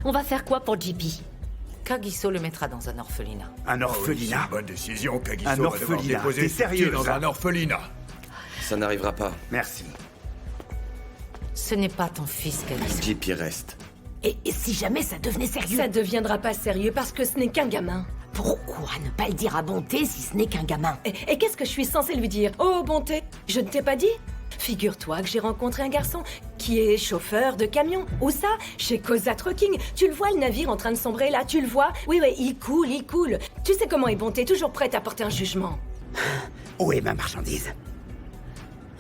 On va faire quoi pour JP? Kagiso le mettra dans un orphelinat. Un orphelinat? C'est une bonne décision, Kagiso Un va devoir orphelinat, déposer t'es ses sérieux, pieds dans ça? un orphelinat. Ça n'arrivera pas. Merci. Ce n'est pas ton fils, Kagiso. JP reste. Et si jamais ça devenait sérieux? Ça deviendra pas sérieux parce que ce n'est qu'un gamin. Pourquoi ne pas le dire à Bonté si ce n'est qu'un gamin? Et qu'est-ce que je suis censée lui dire? Oh, Bonté, je ne t'ai pas dit? Figure-toi que j'ai rencontré un garçon qui est chauffeur de camion. Où ça? Chez Koza Trucking. Tu le vois, le navire en train de sombrer là, tu le vois? Oui, il coule, il coule. Tu sais comment est Bonté, toujours prête à porter un jugement. Où est ma marchandise?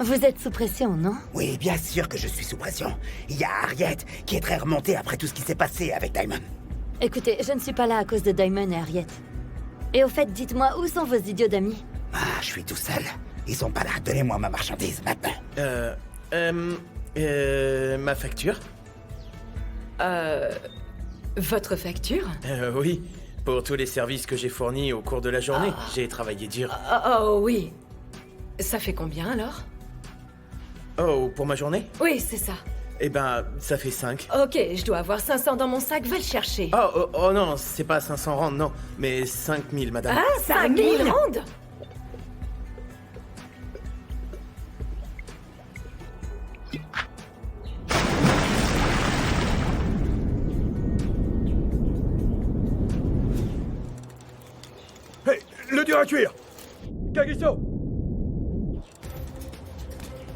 Vous êtes sous pression, non? Oui, bien sûr que je suis sous pression. Il y a Harriet qui est très remontée après tout ce qui s'est passé avec Diamond. Écoutez, je ne suis pas là à cause de Diamond et Harriet. Et au fait, dites-moi, où sont vos idiots d'amis? Ah, je suis tout seul. Ils sont pas là. Donnez-moi ma marchandise maintenant. Ma facture? Votre facture? Oui. Pour tous les services que j'ai fournis au cours de la journée. J'ai travaillé dur. Oh oui. Ça fait combien alors? Oh, pour ma journée? Oui, c'est ça. Eh ben, ça fait 5. Ok, je dois avoir 500 dans mon sac, va le chercher. Oh non, c'est pas 500 rand, non. Mais 5000, madame. Ah, 5000 rand? Hey, le dur à cuire! Kagiso!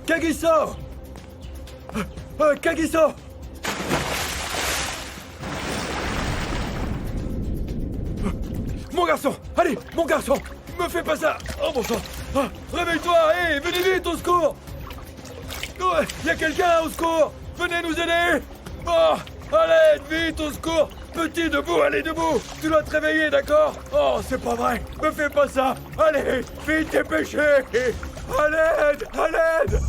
Kagiso! Kagiso! Mon garçon! Allez, mon garçon! Me fais pas ça! Oh bon sang! Ah, réveille-toi! Hé, venez vite, au secours! Oh, y a quelqu'un, au secours! Venez nous aider! Oh! Allez, vite, au secours! Petit, debout, allez, debout! Tu dois te réveiller, d'accord? Oh, c'est pas vrai! Me fais pas ça! Allez, vite, dépêchez! À l'aide! À l'aide!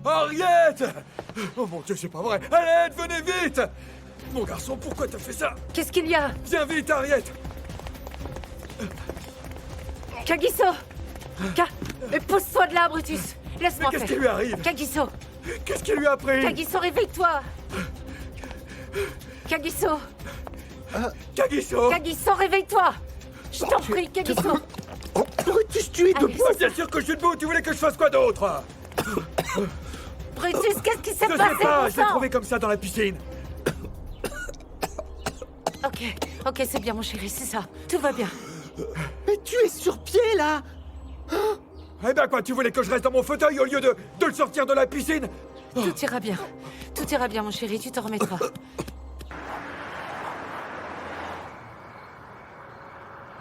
Harriet! Oh mon Dieu, c'est pas vrai! À l'aide, venez vite! Mon garçon, pourquoi t'as fait ça? Qu'est-ce qu'il y a? Viens vite, Harriet! Kagiso! Mais pousse-toi de là, Brutus! Laisse-moi Mais faire. qu'est-ce qui lui arrive? Kagiso! Qu'est-ce qui lui a pris? Kagiso, réveille-toi! Kagiso! Kagiso! Kagiso, réveille-toi! Je t'en prie, Kagiso! Brutus, tu es Allez, debout. Bien sûr que je suis debout, tu voulais que je fasse quoi d'autre? Brutus, qu'est-ce qui s'est Je sais passé, pas, bon je l'ai sang? trouvé comme ça dans la piscine. Ok, c'est bien, mon chéri, c'est ça. Tout va bien. Mais tu es sur pied, là. Eh ben quoi, tu voulais que je reste dans mon fauteuil au lieu de le sortir de la piscine? Tout ira bien. Tout ira bien, mon chéri, tu te remettras.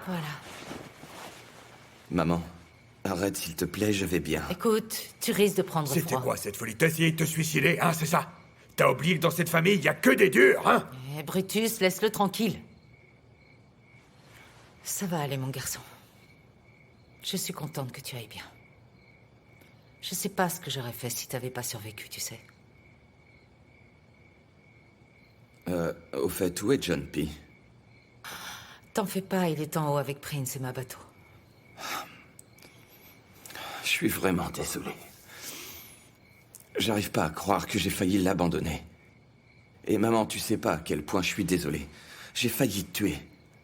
Voilà. Maman, arrête s'il te plaît, je vais bien. Écoute, tu risques de prendre C'était froid. quoi cette folie? T'as essayé de te suicider, hein, c'est ça? T'as oublié que dans cette famille, il y a que des durs, hein? Eh, Brutus, laisse-le tranquille. Ça va aller, mon garçon. Je suis contente que tu ailles bien. Je sais pas ce que j'aurais fait si t'avais pas survécu, tu sais. Au fait, où est John P? T'en fais pas, il est en haut avec Prince et ma bateau. Je suis vraiment désolé. J'arrive pas à croire que j'ai failli l'abandonner. Et maman, tu sais pas à quel point je suis désolé. J'ai failli te tuer.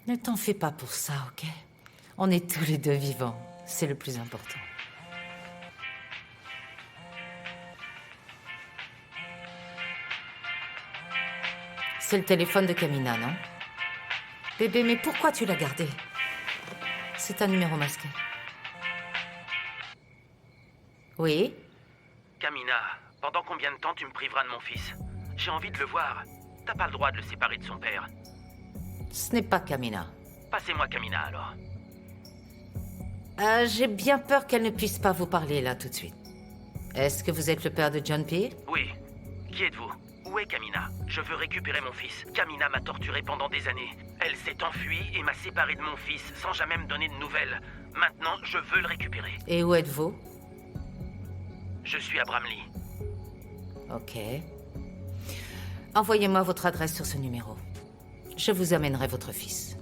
Ne t'en fais pas pour ça, ok? On est tous les deux vivants. C'est le plus important. C'est le téléphone de Kamina, non? Bébé, mais pourquoi tu l'as gardé? C'est un numéro masqué. Oui? Kamina, pendant combien de temps tu me priveras de mon fils? J'ai envie de le voir. T'as pas le droit de le séparer de son père. Ce n'est pas Kamina. Passez-moi Kamina alors. J'ai bien peur qu'elle ne puisse pas vous parler là tout de suite. Est-ce que vous êtes le père de John P? Oui. Qui êtes-vous? Où est Kamina? Je veux récupérer mon fils. Kamina m'a torturé pendant des années. Elle s'est enfuie et m'a séparé de mon fils sans jamais me donner de nouvelles. Maintenant, je veux le récupérer. Et où êtes-vous? Je suis à Bramley. Ok. Envoyez-moi votre adresse sur ce numéro. Je vous amènerai votre fils.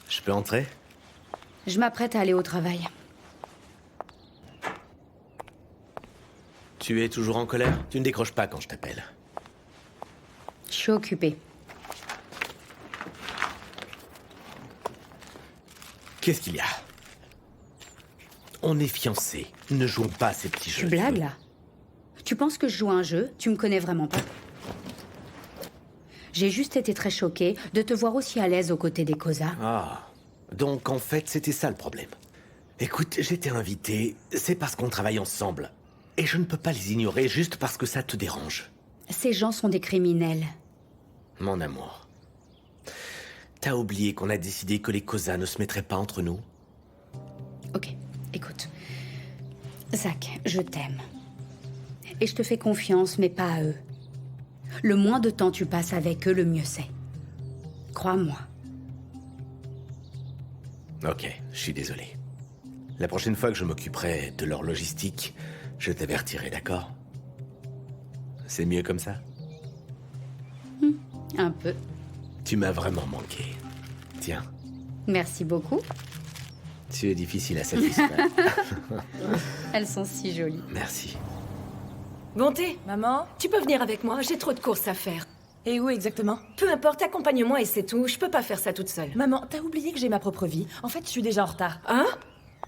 Je peux entrer? Je m'apprête à aller au travail. Tu es toujours en colère? Tu ne décroches pas quand je t'appelle. Je suis occupée. Qu'est-ce qu'il y a? On est fiancés. Ne jouons pas à ces petits jeux. Tu blagues, là? Tu penses que je joue à un jeu? Tu me connais vraiment pas. J'ai juste été très choquée de te voir aussi à l'aise aux côtés des Koza. Ah. Donc, en fait, c'était ça le problème. Écoute, j'étais invité, c'est parce qu'on travaille ensemble. Et je ne peux pas les ignorer juste parce que ça te dérange. Ces gens sont des criminels. Mon amour. T'as oublié qu'on a décidé que les Koza ne se mettraient pas entre nous? Ok, écoute. Zach, je t'aime. Et je te fais confiance, mais pas à eux. Le moins de temps tu passes avec eux, le mieux c'est. Crois-moi. Ok, je suis désolé. La prochaine fois que je m'occuperai de leur logistique, je t'avertirai, d'accord? C'est mieux comme ça? Un peu. Tu m'as vraiment manqué. Tiens, Merci beaucoup. tu es difficile à satisfaire. Elles sont si jolies. Merci. Bonté, Maman? tu peux venir avec moi, j'ai trop de courses à faire. Et où exactement? Peu importe, accompagne-moi et c'est tout, je peux pas faire ça toute seule. Maman, t'as oublié que j'ai ma propre vie. En fait, je suis déjà en retard. Hein?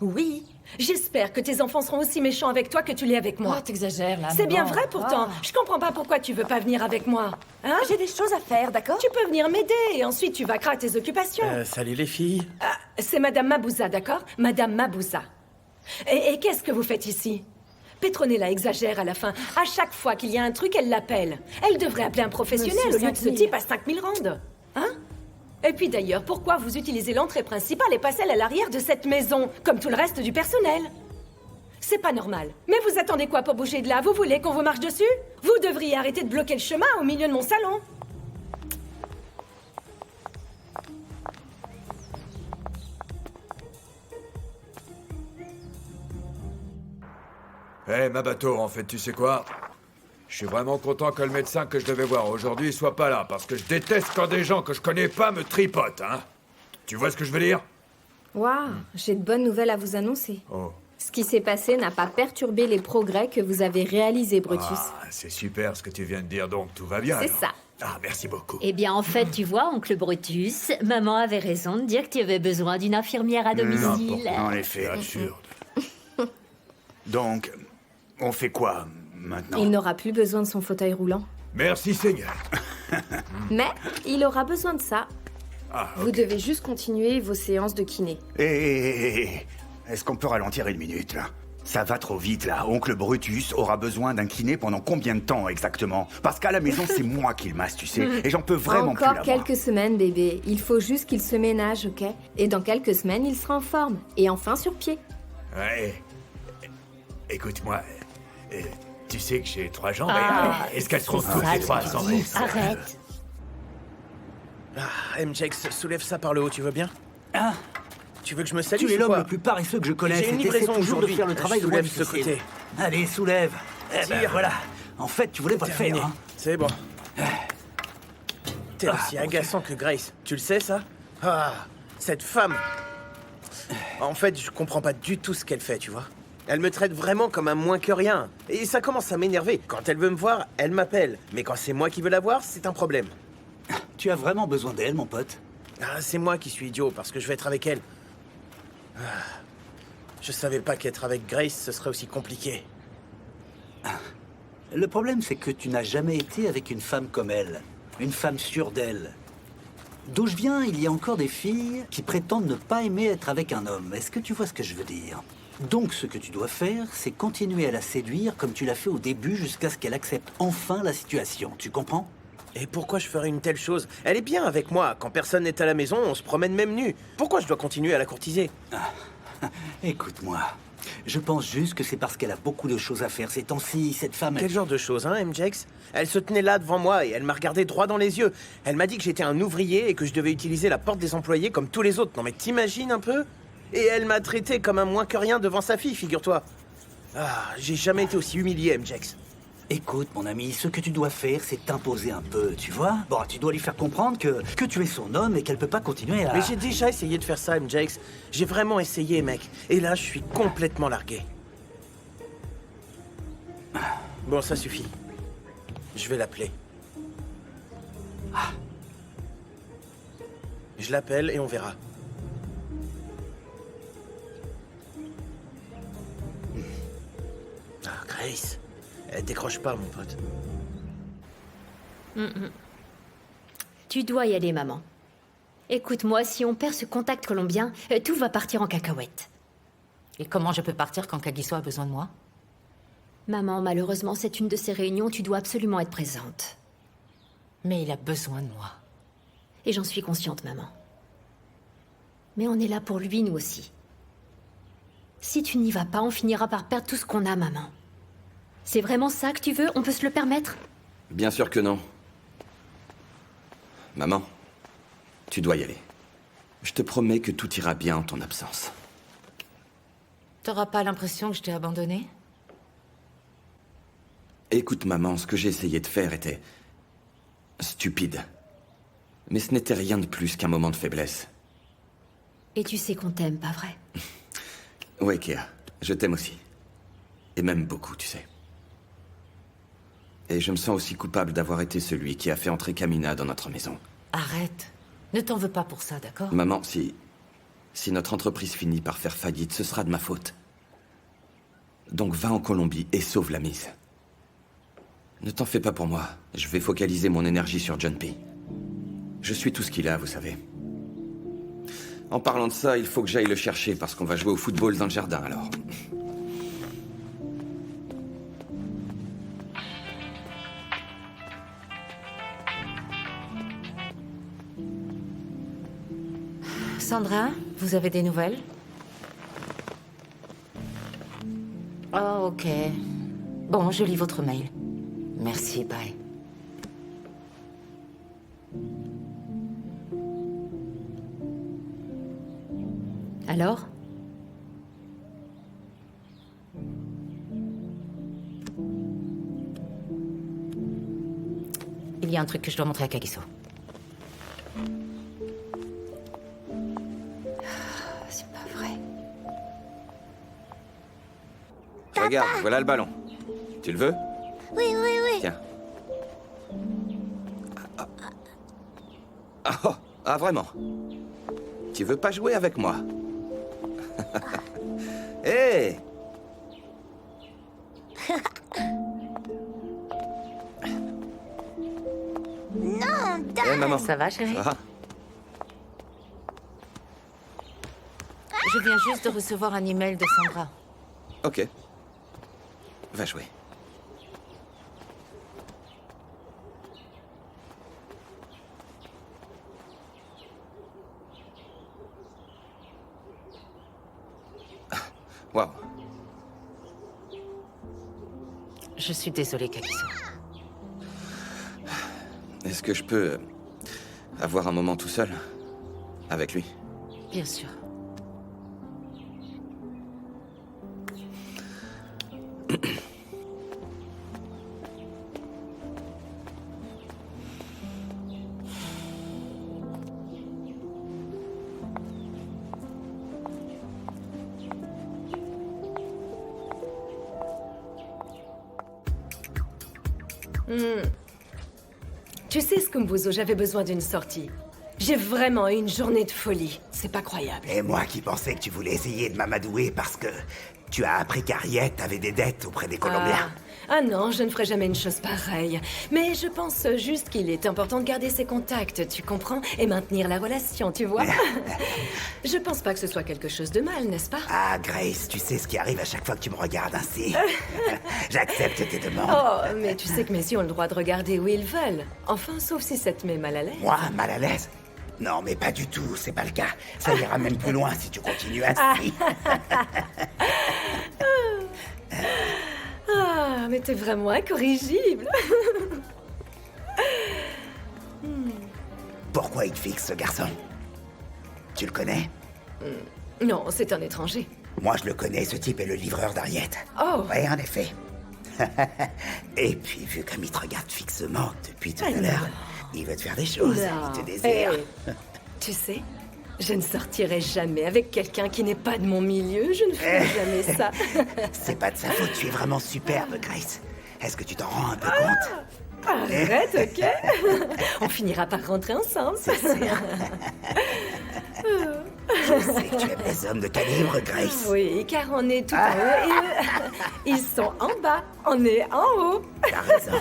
Oui. J'espère que tes enfants seront aussi méchants avec toi que tu l'es avec moi. Oh, t'exagères là. C'est bien maman. vrai pourtant. Oh. Je comprends pas pourquoi tu veux pas venir avec moi. Hein? J'ai des choses à faire, d'accord? Tu peux venir m'aider et ensuite tu vaqueras à tes occupations. Salut les filles. Ah, c'est Madame Mabouza, d'accord? Madame Mabouza. Et qu'est-ce que vous faites ici? Petronella exagère à la fin. À chaque fois qu'il y a un truc, elle l'appelle. Elle devrait appeler un professionnel Monsieur au lieu de ce 5000. type à 5000 randes. Hein? Et puis d'ailleurs, pourquoi vous utilisez l'entrée principale et pas celle à l'arrière de cette maison, comme tout le reste du personnel? C'est pas normal. Mais vous attendez quoi pour bouger de là? Vous voulez qu'on vous marche dessus? Vous devriez arrêter de bloquer le chemin au milieu de mon salon. Eh, ma bateau, en fait, tu sais quoi? Je suis vraiment content que le médecin que je devais voir aujourd'hui soit pas là, parce que je déteste quand des gens que je connais pas me tripotent, hein? Tu vois ce que je veux dire? Waouh, j'ai de bonnes nouvelles à vous annoncer. Oh. Ce qui s'est passé n'a pas perturbé les progrès que vous avez réalisés, Brutus. Ah, c'est super ce que tu viens de dire, donc tout va bien. C'est alors. ça. Ah, merci beaucoup. Eh bien, en fait, tu vois, oncle Brutus, maman avait raison de dire que tu avais besoin d'une infirmière à domicile. En effet. C'est absurde. Donc, on fait quoi maintenant? Il n'aura plus besoin de son fauteuil roulant. Merci, Seigneur. Mais il aura besoin de ça. Ah, Vous devez juste continuer vos séances de kiné. Est-ce qu'on peut ralentir une minute, là? Ça va trop vite, là. Oncle Brutus aura besoin d'un kiné pendant combien de temps, exactement? Parce qu'à la maison, c'est moi qui le masse, tu sais. Et j'en peux vraiment plus Encore l'avoir. quelques semaines, bébé. Il faut juste qu'il se ménage, ok? Et dans quelques semaines, il sera en forme. Et enfin sur pied. Ouais. Écoute-moi, tu sais que j'ai 3 jambes. Ah, Est-ce qu'elles seront c'est toutes ça, les 3 ce que sans tu dis. reste? Arrête. Ah, MJX, soulève ça par le haut, tu veux bien? Ah, Tu veux que je me salue? tu es l'homme le plus paresseux que je connaisse. J'ai une et t'essaies livraison toujours de aujourd'hui. faire le travail de Soulève moi ce côté. Allez, soulève. Eh ben Tire. voilà. En fait, tu voulais pas le Terminé. faire, hein. C'est bon. T'es aussi agaçant que Grace. Tu le sais, ça? Ah, cette femme. En fait, je comprends pas du tout ce qu'elle fait, tu vois. Elle me traite vraiment comme un moins que rien. Et ça commence à m'énerver. Quand elle veut me voir, elle m'appelle. Mais quand c'est moi qui veux la voir, c'est un problème. Tu as vraiment besoin d'elle, mon pote. Ah, c'est moi qui suis idiot, parce que je vais être avec elle. Ah, je savais pas qu'être avec Grace, ce serait aussi compliqué. Le problème, c'est que tu n'as jamais été avec une femme comme elle. Une femme sûre d'elle. D'où je viens, il y a encore des filles qui prétendent ne pas aimer être avec un homme. Est-ce que tu vois ce que je veux dire? Donc ce que tu dois faire, c'est continuer à la séduire comme tu l'as fait au début jusqu'à ce qu'elle accepte enfin la situation. Tu comprends? Et pourquoi je ferais une telle chose? Elle est bien avec moi. Quand personne n'est à la maison, on se promène même nu. Pourquoi je dois continuer à la courtiser? Écoute-moi, je pense juste que c'est parce qu'elle a beaucoup de choses à faire ces temps-ci, cette femme... Quel genre de choses, hein, MJX? Elle se tenait là devant moi et elle m'a regardé droit dans les yeux. Elle m'a dit que j'étais un ouvrier et que je devais utiliser la porte des employés comme tous les autres. Non mais t'imagines un peu? Et elle m'a traité comme un moins que rien devant sa fille, figure-toi. Ah, j'ai jamais été aussi humilié, MJX. Écoute, mon ami, ce que tu dois faire, c'est t'imposer un peu, tu vois? Bon, tu dois lui faire comprendre que tu es son homme et qu'elle peut pas continuer à... Mais j'ai déjà essayé de faire ça, MJX. J'ai vraiment essayé, mec. Et là, je suis complètement largué. Bon, ça suffit. Je vais l'appeler. Je l'appelle et on verra. Ah, Grace. Elle décroche pas, mon pote. Tu dois y aller, maman. Écoute-moi, si on perd ce contact colombien, tout va partir en cacahuète. Et comment je peux partir quand Kagiso a besoin de moi? Maman, malheureusement, c'est une de ces réunions, tu dois absolument être présente. Mais il a besoin de moi. Et j'en suis consciente, maman. Mais on est là pour lui, nous aussi. Si tu n'y vas pas, on finira par perdre tout ce qu'on a, maman. C'est vraiment ça que tu veux? On peut se le permettre? Bien sûr que non. Maman, tu dois y aller. Je te promets que tout ira bien en ton absence. T'auras pas l'impression que je t'ai abandonné? Écoute, maman, ce que j'ai essayé de faire était... stupide. Mais ce n'était rien de plus qu'un moment de faiblesse. Et tu sais qu'on t'aime, pas vrai? Ouais, Kéa, je t'aime aussi. Et même beaucoup, tu sais. Et je me sens aussi coupable d'avoir été celui qui a fait entrer Kamina dans notre maison. Arrête. Ne t'en veux pas pour ça, d'accord? Maman, si notre entreprise finit par faire faillite, ce sera de ma faute. Donc va en Colombie et sauve la mise. Ne t'en fais pas pour moi. Je vais focaliser mon énergie sur John P. Je suis tout ce qu'il a, vous savez. En parlant de ça, il faut que j'aille le chercher parce qu'on va jouer au football dans le jardin, alors. Sandra, vous avez des nouvelles? Oh, ok. Bon, je lis votre mail. Merci, bye. Alors? Il y a un truc que je dois montrer à Kagiso. C'est pas vrai. Regarde, voilà le ballon. Tu le veux? Oui, oui, oui. Tiens. Ah, vraiment? Tu veux pas jouer avec moi? Hé! Non, Dad. Hé, maman. Ça va, chérie? Ça va? Je viens juste de recevoir un email de Sandra. Ok. Va jouer. Waouh. Je suis désolée, Kagiso. Est-ce que je peux avoir un moment tout seul avec lui? Bien sûr. Tu sais, Skumbuzo, j'avais besoin d'une sortie. J'ai vraiment eu une journée de folie. C'est pas croyable. Et moi qui pensais que tu voulais essayer de m'amadouer parce que tu as appris qu'Harriet avait des dettes auprès des Colombiens. Ah non, je ne ferai jamais une chose pareille. Mais je pense juste qu'il est important de garder ses contacts, tu comprends? Et maintenir la relation, tu vois? Je pense pas que ce soit quelque chose de mal, n'est-ce pas? Ah, Grace, tu sais ce qui arrive à chaque fois que tu me regardes ainsi. J'accepte tes demandes. Oh, mais tu sais que messieurs ont le droit de regarder où ils veulent. Enfin, sauf si ça te met mal à l'aise. Moi, mal à l'aise? Non, mais pas du tout, c'est pas le cas. Ça ira même plus loin si tu continues ainsi. Ah, mais t'es vraiment incorrigible. Pourquoi il te fixe, ce garçon? Tu le connais? Non, c'est un étranger. Moi, je le connais, ce type est le livreur d'Harriet. Oh! Oui, en effet. Et puis, vu comme il te regarde fixement depuis tout à l'heure, il veut te faire des choses, Non. il te désire. Tu sais, je ne sortirai jamais avec quelqu'un qui n'est pas de mon milieu. Je ne ferai jamais ça. C'est pas de sa faute, tu es vraiment superbe, Grace. Est-ce que tu t'en rends un peu compte? Arrête, ok? On finira par rentrer ensemble. C'est sûr. Je sais que tu aimes les hommes de calibre, Grace. Oui, car on est tout en haut et eux, ils sont en bas. On est en haut. T'as raison.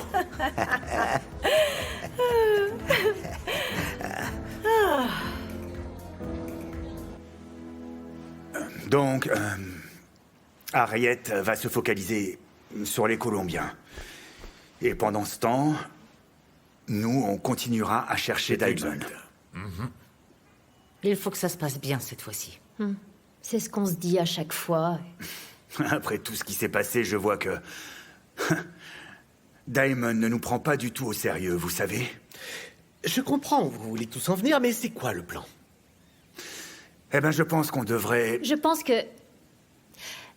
Donc, Harriet va se focaliser sur les Colombiens. Et pendant ce temps, nous, on continuera à chercher Diamond. Il faut que ça se passe bien cette fois-ci. C'est ce qu'on se dit à chaque fois. Après tout ce qui s'est passé, je vois que... Diamond ne nous prend pas du tout au sérieux, vous savez. Je comprends, vous voulez tous en venir, mais c'est quoi le plan? Eh ben, je pense qu'on devrait... Je pense que...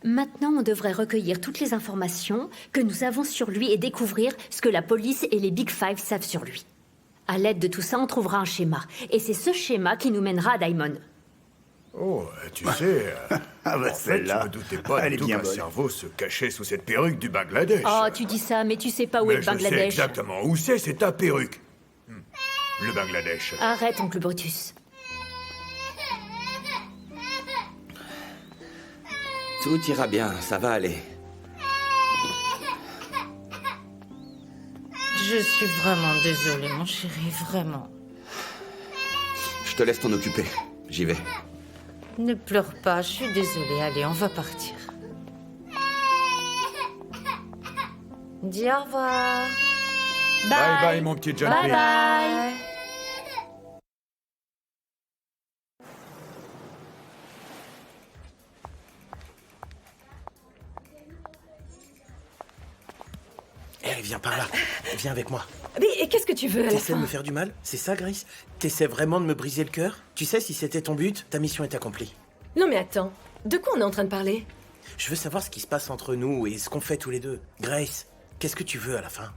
Maintenant, on devrait recueillir toutes les informations que nous avons sur lui et découvrir ce que la police et les Big Five savent sur lui. À l'aide de tout ça, on trouvera un schéma. Et c'est ce schéma qui nous mènera à Diamond. Oh, tu sais... Ah bah en fait, je celle-là, me doutais pas elle du est tout bien qu'un bonne. cerveau se cachait sous cette perruque du Bangladesh. Oh, tu dis ça, mais tu sais pas où est Mais le je sais Bangladesh. exactement où c'est ta perruque. Le Bangladesh. Arrête, oncle Brutus. Tout ira bien, ça va aller. Je suis vraiment désolée, mon chéri, vraiment. Je te laisse t'en occuper. J'y vais. Ne pleure pas, je suis désolée. Allez, on va partir. Dis au revoir. Bye bye, mon petit John Bye P. bye. Eh, viens par là. Viens avec moi. Mais qu'est-ce que tu veux à la T'essaies de fin? me faire du mal? C'est ça, Grace? T'essaies vraiment de me briser le cœur? Tu sais, si c'était ton but, ta mission est accomplie. Non mais attends, de quoi on est en train de parler? Je veux savoir ce qui se passe entre nous et ce qu'on fait tous les deux. Grace, qu'est-ce que tu veux à la fin?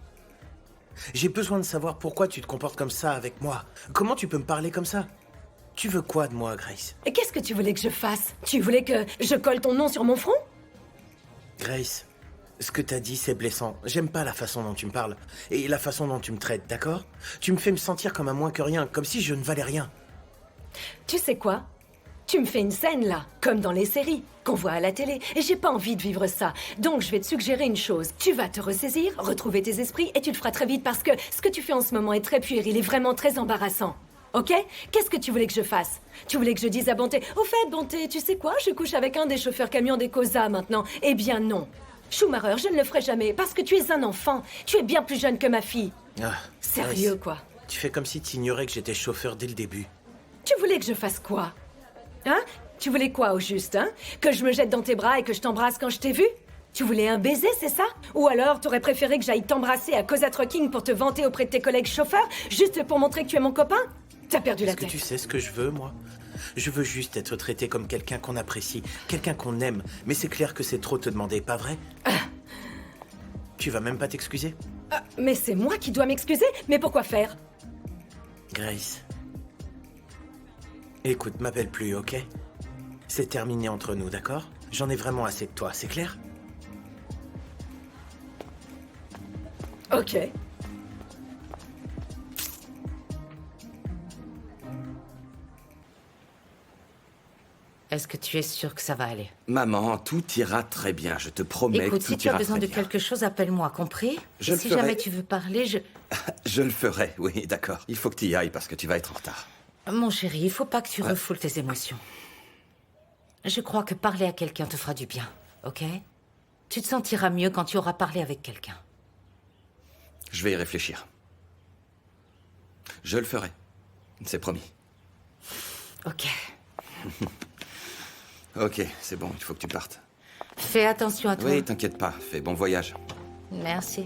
J'ai besoin de savoir pourquoi tu te comportes comme ça avec moi. Comment tu peux me parler comme ça? Tu veux quoi de moi, Grace? Et qu'est-ce que tu voulais que je fasse? Tu voulais que je colle ton nom sur mon front? Grace, ce que t'as dit, c'est blessant. J'aime pas la façon dont tu me parles. Et la façon dont tu me traites, d'accord? Tu me fais me sentir comme un moins que rien, comme si je ne valais rien. Tu sais quoi? Tu me fais une scène là, comme dans les séries, qu'on voit à la télé, et j'ai pas envie de vivre ça. Donc je vais te suggérer une chose. Tu vas te ressaisir, retrouver tes esprits, et tu le feras très vite parce que ce que tu fais en ce moment est très puéril et vraiment très embarrassant. Ok? Qu'est-ce que tu voulais que je fasse? Tu voulais que je dise à Bonté, au fait, Bonté, tu sais quoi? Je couche avec un des chauffeurs camions des COSA maintenant. Eh bien non. Schumacher, je ne le ferai jamais parce que tu es un enfant. Tu es bien plus jeune que ma fille. Ah, Sérieux, Grace, quoi. Tu fais comme si tu ignorais que j'étais chauffeur dès le début. Tu voulais que je fasse quoi? Hein? Tu voulais quoi au juste, hein? Que je me jette dans tes bras et que je t'embrasse quand je t'ai vu? Tu voulais un baiser, c'est ça? Ou alors t'aurais préféré que j'aille t'embrasser à Cosa Trucking pour te vanter auprès de tes collègues chauffeurs, juste pour montrer que tu es mon copain? T'as perdu la Est-ce que tête. tu sais ce que je veux, moi? Je veux juste être traité comme quelqu'un qu'on apprécie, quelqu'un qu'on aime. Mais c'est clair que c'est trop te demander, pas vrai? Tu vas même pas t'excuser? Mais c'est moi qui dois m'excuser? Mais pourquoi faire? Grace. Écoute, m'appelle plus, ok? C'est terminé entre nous, d'accord? J'en ai vraiment assez de toi, c'est clair? Ok. Est-ce que tu es sûr que ça va aller? Maman, tout ira très bien, je te promets Écoute, que tout si tu as ira besoin très de bien. quelque chose, appelle-moi, compris? Je Et le si ferai. jamais tu veux parler, Je le ferai, oui, d'accord. Il faut que tu y ailles parce que tu vas être en retard. Mon chéri, il faut pas que tu refoules tes émotions. Je crois que parler à quelqu'un te fera du bien, ok? Tu te sentiras mieux quand tu auras parlé avec quelqu'un. Je vais y réfléchir. Je le ferai. C'est promis. Ok. Ok, c'est bon, il faut que tu partes. Fais attention à toi. Oui, t'inquiète pas, fais bon voyage. Merci.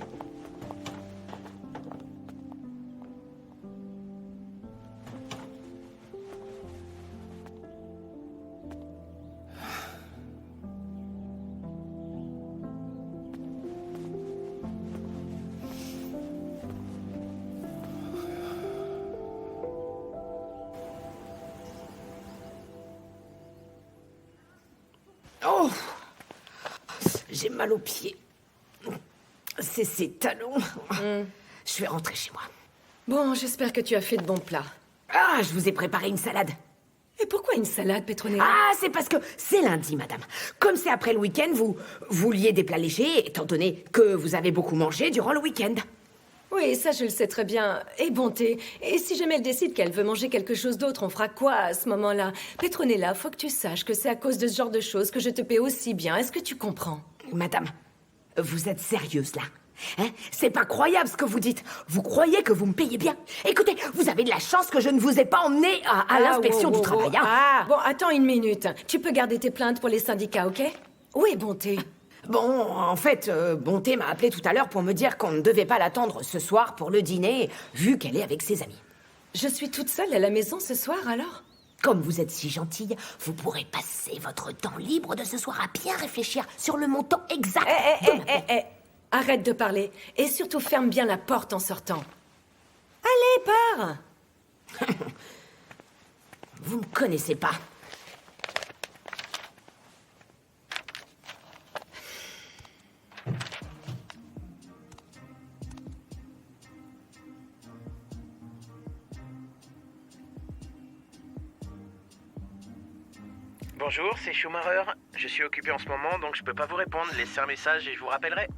Oh, j'ai mal aux pieds. C'est ces talons. Je vais rentrer chez moi. Bon, j'espère que tu as fait de bons plats. Ah, je vous ai préparé une salade. Et pourquoi une salade, Petronella? Ah, c'est parce que c'est lundi, madame. Comme c'est après le week-end, vous vouliez des plats légers, étant donné que vous avez beaucoup mangé durant le week-end. Oui, ça je le sais très bien. Et bonté. Et si jamais elle décide qu'elle veut manger quelque chose d'autre, on fera quoi à ce moment-là? Petronella, faut que tu saches que c'est à cause de ce genre de choses que je te paie aussi bien. Est-ce que tu comprends? Madame, vous êtes sérieuse, là? Hein? C'est pas croyable ce que vous dites. Vous croyez que vous me payez bien? Écoutez, vous avez de la chance que je ne vous ai pas emmené à l'inspection du travail. Hein? Ah, bon, attends une minute. Tu peux garder tes plaintes pour les syndicats, ok? Où est Bonté? Bon, en fait, Bonté m'a appelé tout à l'heure pour me dire qu'on ne devait pas l'attendre ce soir pour le dîner, vu qu'elle est avec ses amis. Je suis toute seule à la maison ce soir, alors? Comme vous êtes si gentille, vous pourrez passer votre temps libre de ce soir à bien réfléchir sur le montant exact de ma paie. Arrête de parler. Et surtout, ferme bien la porte en sortant. Allez, pars! Vous me connaissez pas. Bonjour, c'est Schumacher. Je suis occupé en ce moment, donc je peux pas vous répondre. Laissez un message et je vous rappellerai.